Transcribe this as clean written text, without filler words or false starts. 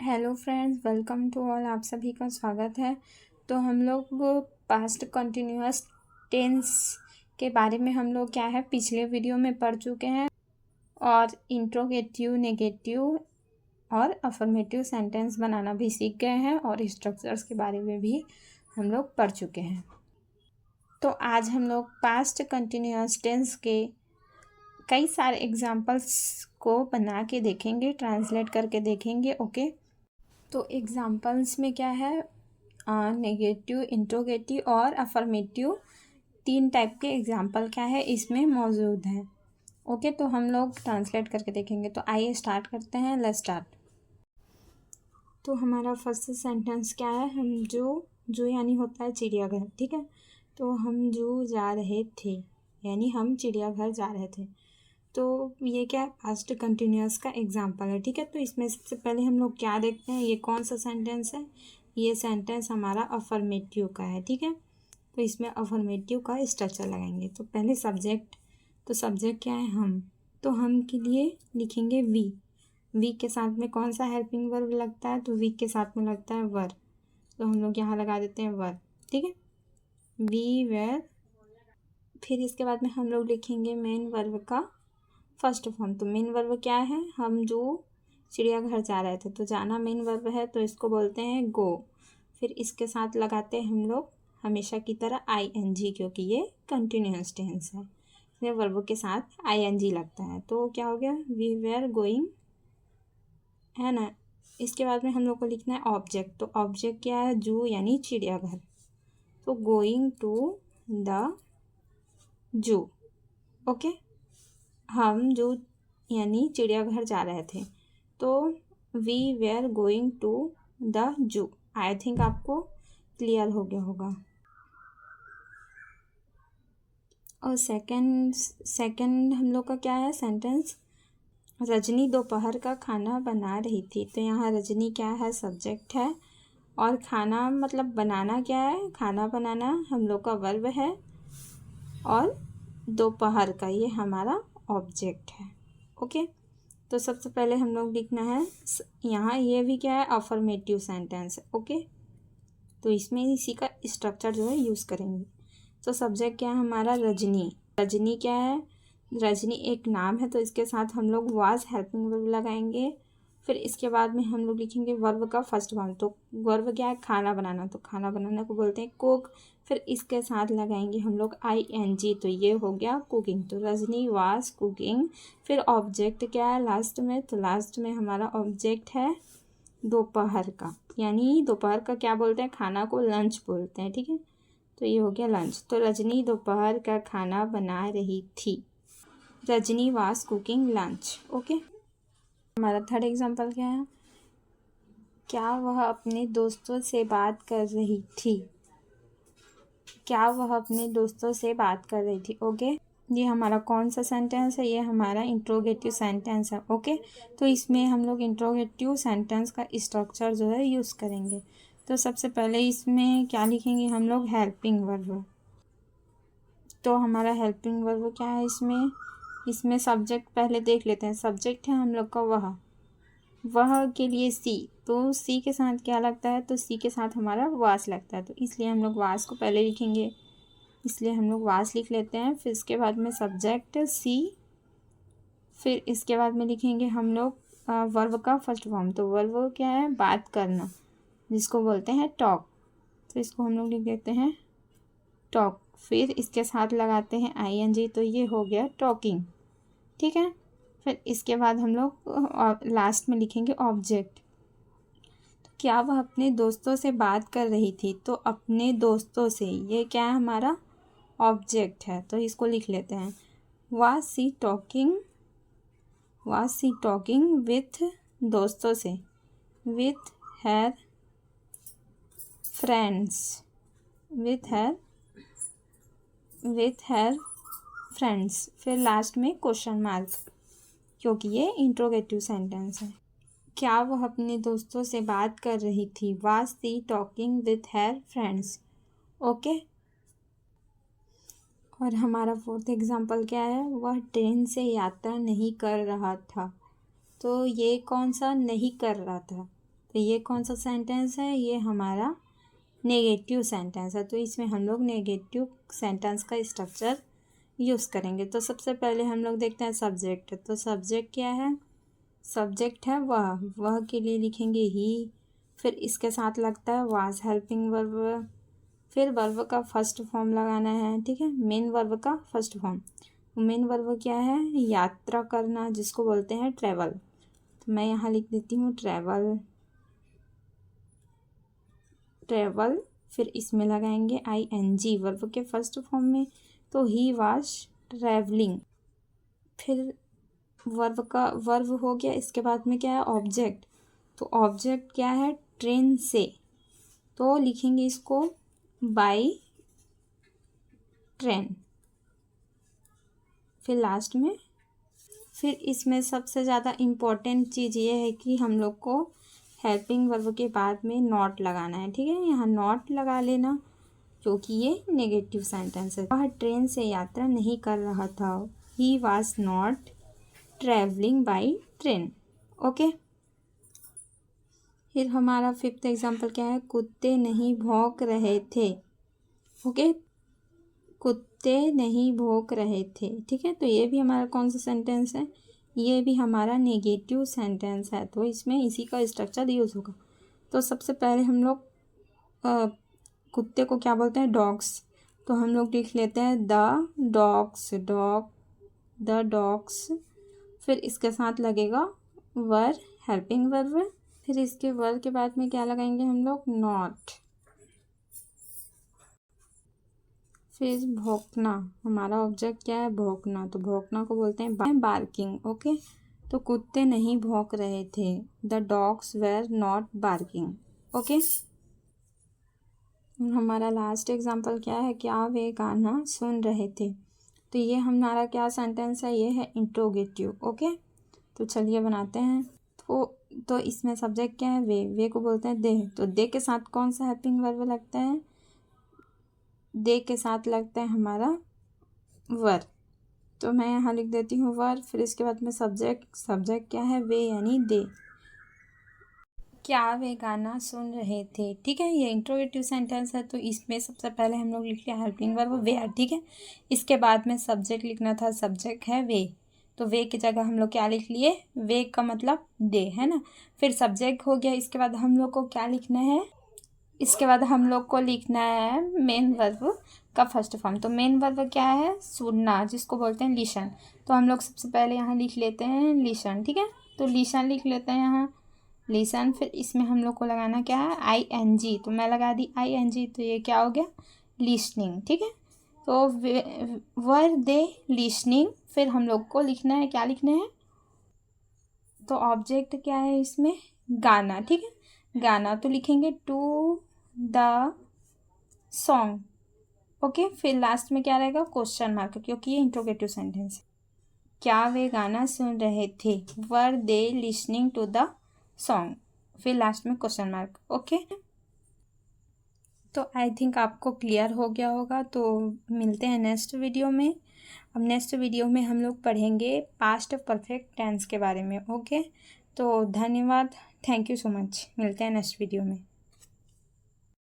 Hello friends, welcome to all. आप सभी का स्वागत है। तो हम लोग पास्ट कंटिन्यूअस टेंस के बारे में हम लोग क्या है पिछले वीडियो में पढ़ चुके हैं और इंट्रोगेटिव, नेगेटिव और अफर्मेटिव सेंटेंस बनाना भी सीख गए हैं और स्ट्रक्चर्स के बारे में भी हम लोग पढ़ चुके हैं। तो आज हम लोग पास्ट कंटिन्यूअस टेंस के कई सारे एग्जाम्पल्स को बना के देखेंगे, ट्रांसलेट करके देखेंगे। ओके, तो एग्जाम्पल्स में क्या है, नेगेटिव, इंट्रोगेटिव और अफर्मेटिव, तीन टाइप के एग्जाम्पल क्या है इसमें मौजूद हैं। ओके, तो हम लोग ट्रांसलेट करके देखेंगे। तो आइए स्टार्ट करते हैं। Let's start. तो हमारा फर्स्ट सेंटेंस क्या है, हम जो यानी होता है चिड़ियाघर। ठीक है, तो हम जो जा रहे थे यानी हम चिड़ियाघर जा रहे थे। तो ये क्या है, पास्ट कंटिन्यूअस का एग्जाम्पल है। ठीक है, तो इसमें सबसे पहले हम लोग क्या देखते हैं, ये कौन सा सेंटेंस है। ये सेंटेंस हमारा अफर्मेटिव का है। ठीक है, तो इसमें अफर्मेटिव का स्ट्रक्चर लगाएंगे। तो पहले सब्जेक्ट, तो सब्जेक्ट क्या है, हम। तो हम के लिए लिखेंगे वी। वी के साथ में कौन सा हेल्पिंग वर्ब लगता है, तो वी के साथ में लगता है वर। तो हम लोग यहाँ लगा देते हैं वर। ठीक है, वी वेर। फिर इसके बाद में हम लोग लिखेंगे मेन वर्ब का फर्स्ट फॉर्म। तो मेन वर्ब क्या है, हम जो चिड़ियाघर जा रहे थे, तो जाना मेन वर्ब है, तो इसको बोलते हैं गो। फिर इसके साथ लगाते हैं हम लोग हमेशा की तरह ING, क्योंकि ये कंटिन्यूअस टेंस है, ये वर्ब के साथ ING लगता है। तो क्या हो गया, वी वेर गोइंग, है ना। इसके बाद में हम लोग को लिखना है ऑब्जेक्ट। तो ऑब्जेक्ट क्या है, जू यानी चिड़ियाघर। तो going to the zoo. Okay, हम जो यानी चिड़ियाघर जा रहे थे। तो we were going to the zoo. I think आपको क्लियर हो गया होगा। और सेकंड हम लोग का क्या है सेंटेंस, रजनी दोपहर का खाना बना रही थी। तो यहाँ रजनी क्या है, सब्जेक्ट है, और खाना मतलब बनाना क्या है, खाना बनाना हम लोग का वर्ब है, और दोपहर का ये हमारा ऑब्जेक्ट है। ओके, तो सबसे पहले हम लोग लिखना है यहाँ, ये भी क्या है, अफर्मेटिव सेंटेंस है। ओके, तो इसमें इसी का स्ट्रक्चर जो है यूज़ करेंगे। तो सब्जेक्ट क्या है हमारा, रजनी। रजनी क्या है, रजनी एक नाम है, तो इसके साथ हम लोग वाज हेल्पिंग वर्ब लगाएंगे। फिर इसके बाद में हम लोग लिखेंगे वर्ब का फर्स्ट फॉर्म। तो वर्ब क्या है, खाना बनाना, तो खाना बनाना को बोलते हैं कुक। फिर इसके साथ लगाएंगे हम लोग ING, तो ये हो गया कुकिंग। तो रजनी वाज कुकिंग। फिर ऑब्जेक्ट क्या है लास्ट में, तो लास्ट में हमारा ऑब्जेक्ट है दोपहर का, यानी दोपहर का क्या बोलते हैं, खाना को लंच बोलते हैं। ठीक है, तो ये हो गया लंच। तो रजनी दोपहर का खाना बना रही थी, Rajni was cooking lunch. Okay, हमारा थर्ड एग्जांपल क्या है, क्या वह अपने दोस्तों से बात कर रही थी। क्या वह अपने दोस्तों से बात कर रही थी। ओके, ये हमारा कौन सा सेंटेंस है, ये हमारा इंट्रोगेटिव सेंटेंस है। ओके, तो इसमें हम लोग इंट्रोगेटिव सेंटेंस का स्ट्रक्चर जो है यूज़ करेंगे। तो सबसे पहले इसमें क्या लिखेंगे हम लोग, हेल्पिंग वर्ब। तो हमारा हेल्पिंग वर्ब क्या है इसमें सब्जेक्ट पहले देख लेते हैं। सब्जेक्ट है हम लोग का वह के लिए सी। तो सी के साथ क्या लगता है, तो सी के साथ हमारा वास लगता है, तो इसलिए हम लोग वास को पहले लिखेंगे, इसलिए हम लोग वास लिख लेते हैं। फिर इसके बाद में सब्जेक्ट सी, फिर इसके बाद में लिखेंगे हम लोग वर्ब का फर्स्ट फॉर्म। तो वर्ब क्या है, बात करना, जिसको बोलते हैं टॉक। तो इसको हम लोग लिख देते हैं टॉक। फिर इसके साथ लगाते हैं ING, तो ये हो गया टॉकिंग। ठीक है, फिर इसके बाद हम लोग लास्ट में लिखेंगे ऑब्जेक्ट। तो क्या वह अपने दोस्तों से बात कर रही थी, तो अपने दोस्तों से, ये क्या है हमारा ऑब्जेक्ट है, तो इसको लिख लेते हैं वाज सी टॉकिंग विथ, दोस्तों से, with her friends, with her friends. फिर लास्ट में क्वेश्चन मार्क, क्योंकि ये इंट्रोगेटिव सेंटेंस है। क्या वह अपने दोस्तों से बात कर रही थी, was she talking with her friends. Okay, और हमारा फोर्थ एग्जांपल क्या है, वह ट्रेन से यात्रा नहीं कर रहा था। तो ये कौन सा नहीं कर रहा था, तो ये कौन सा सेंटेंस है, ये हमारा नेगेटिव सेंटेंस है। तो इसमें हम लोग नेगेटिव सेंटेंस का स्ट्रक्चर यूज़ करेंगे। तो सबसे पहले हम लोग देखते हैं सब्जेक्ट। तो सब्जेक्ट क्या है, सब्जेक्ट है वह के लिए लिखेंगे ही, फिर इसके साथ लगता है वाज हेल्पिंग वर्ब, फिर वर्ब का फर्स्ट फॉर्म लगाना है, ठीक है, मेन वर्ब का फर्स्ट फॉर्म। मेन वर्ब क्या है, यात्रा करना, जिसको बोलते हैं ट्रैवल। तो मैं यहाँ लिख देती हूँ ट्रैवल, ट्रैवल, फिर इसमें लगाएंगे ING वर्ब के फर्स्ट फॉर्म में, तो ही वाज ट्रैवलिंग। फिर वर्ब हो गया, इसके बाद में क्या है, ऑब्जेक्ट। तो ऑब्जेक्ट क्या है, ट्रेन से, तो लिखेंगे इसको बाय ट्रेन। फिर लास्ट में, फिर इसमें सबसे ज़्यादा इम्पोर्टेंट चीज़ ये है कि हम लोग को हेल्पिंग वर्ब के बाद में नॉट लगाना है, ठीक है, यहाँ नॉट लगा लेना, क्योंकि ये नेगेटिव सेंटेंस है। वह ट्रेन से यात्रा नहीं कर रहा था, he was not travelling by train. Okay, फिर हमारा फिफ्थ एग्जाम्पल क्या है, कुत्ते नहीं भौंक रहे थे। ओके, कुत्ते नहीं भौंक रहे थे, ठीक है। तो ये भी हमारा कौन सा सेंटेंस है, ये भी हमारा नेगेटिव सेंटेंस है। तो इसमें इसी का स्ट्रक्चर यूज़ होगा। तो सबसे पहले हम लोग कुत्ते को क्या बोलते हैं, डॉग्स। तो हम लोग लिख लेते हैं द डॉग्स, द डॉग्स, फिर इसके साथ लगेगा वर हेल्पिंग वर्ब, फिर इसके वर्ब के बाद में क्या लगाएंगे हम लोग, नॉट। फिर भौंकना, हमारा ऑब्जेक्ट क्या है, भौंकना। तो भौंकना को बोलते हैं बार्किंग। ओके, तो कुत्ते नहीं भौंक रहे थे, the dogs were not barking. Okay, हमारा लास्ट एग्जाम्पल क्या है, क्या वे गाना सुन रहे थे। तो ये हमारा क्या सेंटेंस है, ये है इंट्रोगेटिव। ओके, तो चलिए बनाते हैं। तो इसमें सब्जेक्ट क्या है, वे को बोलते हैं दे। तो दे के साथ कौन सा हेल्पिंग वर्ब लगता है, दे के साथ लगता है हमारा वर। तो मैं यहाँ लिख देती हूँ वर, फिर इसके बाद में सब्जेक्ट क्या है, वे यानी दे। क्या वे गाना सुन रहे थे, ठीक है, ये इंट्रोगेटिव सेंटेंस है। तो इसमें सबसे पहले हम लोग लिख लिया हेल्पिंग वर्ब वे, ठीक है। इसके बाद में सब्जेक्ट लिखना था, सब्जेक्ट है वे, तो वे की जगह हम लोग क्या लिख लिए, वे का मतलब दे, है ना। फिर सब्जेक्ट हो गया, इसके बाद हम लोग को क्या लिखना है, इसके बाद हम लोग को लिखना है मेन वर्ब का फर्स्ट फॉर्म। तो मेन वर्ब क्या है, सुनना, जिसको बोलते हैं लिसन। तो हम लोग सबसे पहले यहाँ लिख लेते हैं लिसन, ठीक है। तो लिसन लिख लेते हैं यहाँ लिसन, फिर इसमें हम लोग को लगाना क्या है, ING। तो मैं लगा दी ING, तो ये क्या हो गया, लिसनिंग, ठीक है। तो वर दे लिसनिंग, फिर हम लोग को लिखना है, क्या लिखना है, तो ऑब्जेक्ट क्या है इसमें, गाना, ठीक है, गाना। तो लिखेंगे टू द सॉन्ग। ओके, फिर लास्ट में क्या रहेगा, क्वेश्चन मार्क, क्योंकि ये इंट्रोगेटिव सेंटेंस है। क्या वे गाना सुन रहे थे, वर दे लिसनिंग टू द सॉन्ग, फिर लास्ट में क्वेश्चन मार्क। ओके, तो आई थिंक आपको क्लियर हो गया होगा। तो मिलते हैं नेक्स्ट वीडियो में। अब नेक्स्ट वीडियो में हम लोग पढ़ेंगे पास्ट परफेक्ट टेंस के बारे में। ओके, तो धन्यवाद, थैंक यू सो मच, मिलते हैं नेक्स्ट वीडियो में।